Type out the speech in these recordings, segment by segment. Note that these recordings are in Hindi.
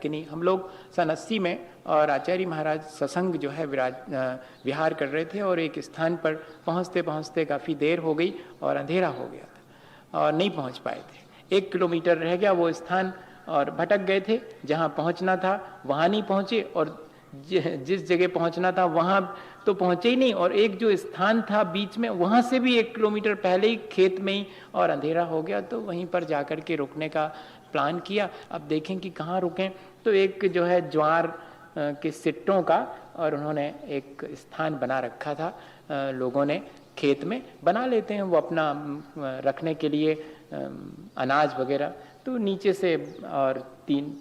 कि नहीं। हम लोग सन 80 में और आचार्य महाराज सत्संग जो है विहार कर रहे थे और एक स्थान पर पहुंचते पहुंचते काफ़ी देर हो गई और अंधेरा हो गया था और नहीं पहुंच पाए थे। 1 किलोमीटर रह गया वो स्थान और भटक गए थे। जहां पहुंचना था वहां नहीं पहुंचे और जिस जगह पहुंचना था वहां तो पहुंचे ही नहीं, और एक जो स्थान था बीच में वहां से भी 1 किलोमीटर पहले ही खेत में ही और अंधेरा हो गया। तो वहीं पर जाकर के रुकने का प्लान किया। अब देखें कि कहाँ रुकें, तो एक जो है ज्वार के सिट्टों का और उन्होंने एक स्थान बना रखा था। लोगों ने खेत में बना लेते हैं वो अपना रखने के लिए अनाज वगैरह। तो नीचे से और 3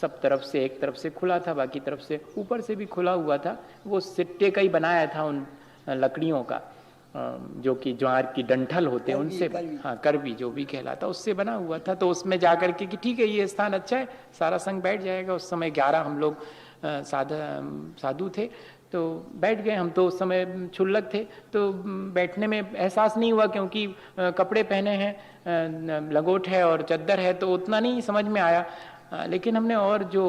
सब तरफ से, एक तरफ से खुला था, बाकी तरफ से ऊपर से भी खुला हुआ था। वो सिट्टे का ही बनाया था उन लकड़ियों का, जो कि ज्वार की डंठल होते हैं उनसे, हाँ करवी जो भी कहलाता, उससे बना हुआ था। तो उसमें जाकर के कि ठीक है ये स्थान अच्छा है, सारा संग बैठ जाएगा। उस समय 11 हम लोग साधु थे तो बैठ गए। हम तो उस समय क्षुल्लक थे तो बैठने में एहसास नहीं हुआ, क्योंकि कपड़े पहने हैं, लंगोट है और चद्दर है, तो उतना नहीं समझ में आया। लेकिन हमने, और जो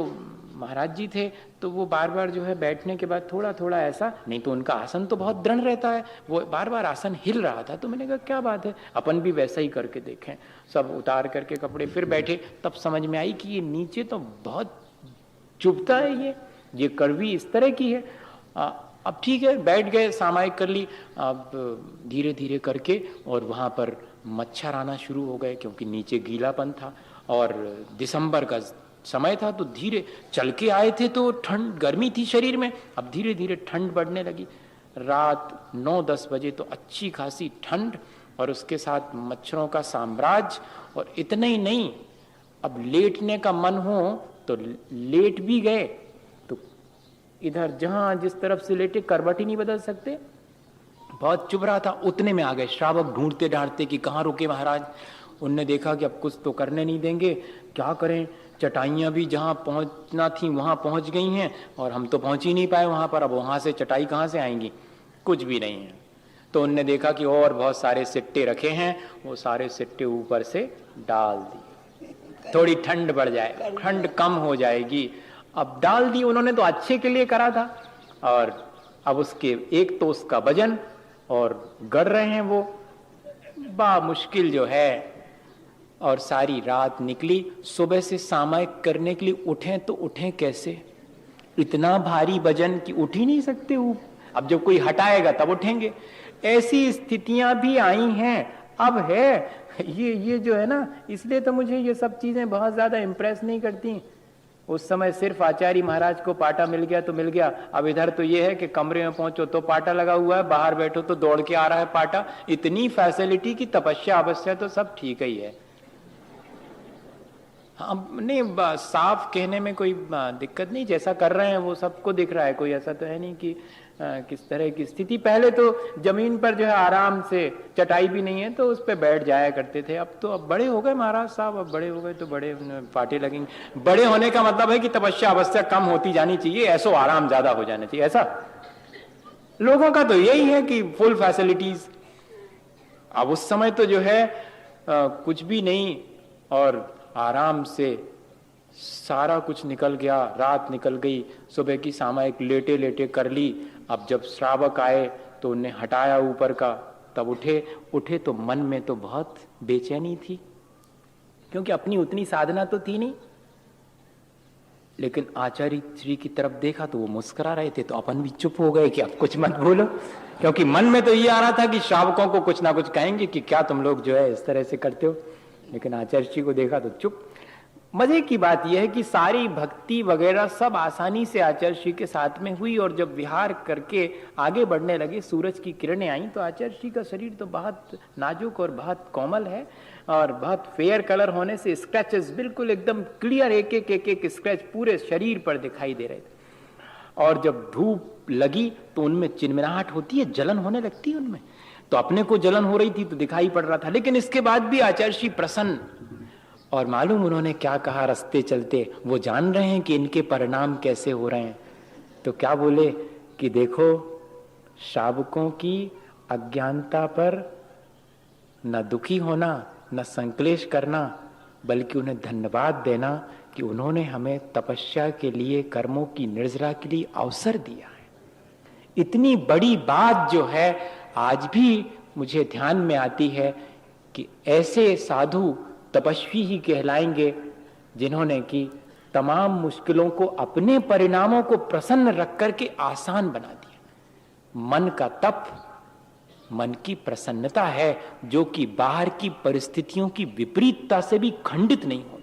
महाराज जी थे तो वो बार बार जो है बैठने के बाद थोड़ा थोड़ा ऐसा, नहीं तो उनका आसन तो बहुत दृढ़ रहता है, वो बार बार आसन हिल रहा था। तो मैंने कहा क्या बात है, अपन भी वैसा ही करके देखें। सब उतार करके कपड़े फिर बैठे, तब समझ में आई कि ये नीचे तो बहुत चुभता है, ये कड़वी इस तरह की है। अब ठीक है, बैठ गए, सामायिक कर ली। अब धीरे धीरे करके और वहाँ पर मच्छर आना शुरू हो गए, क्योंकि नीचे गीलापन था और दिसंबर का समय था। तो धीरे चल के आए थे तो ठंड, गर्मी थी शरीर में। अब धीरे धीरे ठंड बढ़ने लगी। रात 9-10 बजे तो अच्छी खासी ठंड और उसके साथ मच्छरों का साम्राज्य। और इतना ही नहीं, अब लेटने का मन हो तो लेट भी गए तो इधर जहां जिस तरफ से लेटे करवट ही नहीं बदल सकते, बहुत चुभ रहा था। उतने में आ गए श्रावक ढूंढते ढांढते कि कहाँ रुके महाराज। उनने देखा कि अब कुछ तो करने नहीं देंगे, क्या करें। चटाइयाँ भी जहाँ पहुँचना थी वहाँ पहुँच गई हैं और हम तो पहुँच ही नहीं पाए वहाँ पर। अब वहाँ से चटाई कहाँ से आएंगी, कुछ भी नहीं है। तो उनने देखा कि और बहुत सारे सिट्टे रखे हैं, वो सारे सिट्टे ऊपर से डाल दिए, थोड़ी ठंड बढ़ जाए, ठंड कम हो जाएगी। अब डाल दी उन्होंने, तो अच्छे के लिए करा था। और अब उसके एक तो उसका वजन और गड़ रहे हैं वो, बा मुश्किल जो है। और सारी रात निकली। सुबह से सामायिक करने के लिए उठें तो उठें कैसे, इतना भारी वजन कि उठ ही नहीं सकते। अब जब कोई हटाएगा तब उठेंगे। ऐसी स्थितियां भी आई हैं, अब है ये जो है ना। इसलिए तो मुझे ये सब चीजें बहुत ज्यादा इंप्रेस नहीं करती। उस समय सिर्फ आचार्य महाराज को पाटा मिल गया तो मिल गया। अब इधर तो ये है कि कमरे में पहुंचो तो पाटा लगा हुआ है, बाहर बैठो तो दौड़ के आ रहा है पाटा। इतनी फैसिलिटी की तपस्या अवश्य तो सब ठीक ही है। हाँ नहीं, साफ कहने में कोई दिक्कत नहीं, जैसा कर रहे हैं वो सबको दिख रहा है। कोई ऐसा तो है नहीं कि किस तरह की स्थिति। पहले तो जमीन पर जो है आराम से, चटाई भी नहीं है तो उस पर बैठ जाया करते थे। अब तो अब बड़े हो गए महाराज साहब, अब बड़े हो गए तो बड़े पाटे लगेंगे। बड़े होने का मतलब है कि तपस्या अवश्य कम होती जानी चाहिए, ऐसो आराम ज्यादा हो जाना चाहिए। ऐसा लोगों का तो यही है कि फुल फैसिलिटीज। अब उस समय तो जो है कुछ भी नहीं और आराम से सारा कुछ निकल गया। रात निकल गई, सुबह की सामायिक लेटे लेटे कर ली। अब जब श्रावक आए तो उन्हें हटाया ऊपर का, तब उठे तो मन में तो बहुत बेचैनी थी, क्योंकि अपनी उतनी साधना तो थी नहीं। लेकिन आचार्य श्री की तरफ देखा तो वो मुस्कुरा रहे थे, तो अपन भी चुप हो गए कि अब कुछ मत बोलो, क्योंकि मन में तो ये आ रहा था कि श्रावकों को कुछ ना कुछ कहेंगे कि क्या तुम लोग जो है इस तरह से करते हो। लेकिन आचार्य जी को देखा तो चुप। मजे की बात यह है कि सारी भक्ति वगैरह सब आसानी से आचार्य श्री के साथ में हुई। और जब विहार करके आगे बढ़ने लगे, सूरज की किरणें आई तो आचार्य श्री का शरीर तो बहुत नाजुक और बहुत कोमल है और बहुत फेयर कलर होने से स्क्रैचेस बिल्कुल एकदम क्लियर, एक एक स्क्रैच पूरे शरीर पर दिखाई दे रहे थे। और जब धूप लगी तो उनमें चिनमिनाहट होती है, जलन होने लगती है उनमें। तो अपने को जलन हो रही थी तो दिखाई पड़ रहा था, लेकिन इसके बाद भी आचार्य श्री प्रसन्न। और मालूम उन्होंने क्या कहा रास्ते चलते, वो जान रहे हैं कि इनके परिणाम कैसे हो रहे हैं। तो क्या बोले कि देखो, श्रावकों की अज्ञानता पर न दुखी होना, न संक्लेश करना, बल्कि उन्हें धन्यवाद देना कि उन्होंने हमें तपस्या के लिए, कर्मों की निर्जरा के लिए अवसर दिया है। इतनी बड़ी बात जो है आज भी मुझे ध्यान में आती है कि ऐसे साधु तपस्वी ही कहलाएंगे जिन्होंने कि तमाम मुश्किलों को, अपने परिणामों को प्रसन्न रख करके आसान बना दिया। मन का तप, मन की प्रसन्नता है जो कि बाहर की परिस्थितियों की विपरीतता से भी खंडित नहीं हो।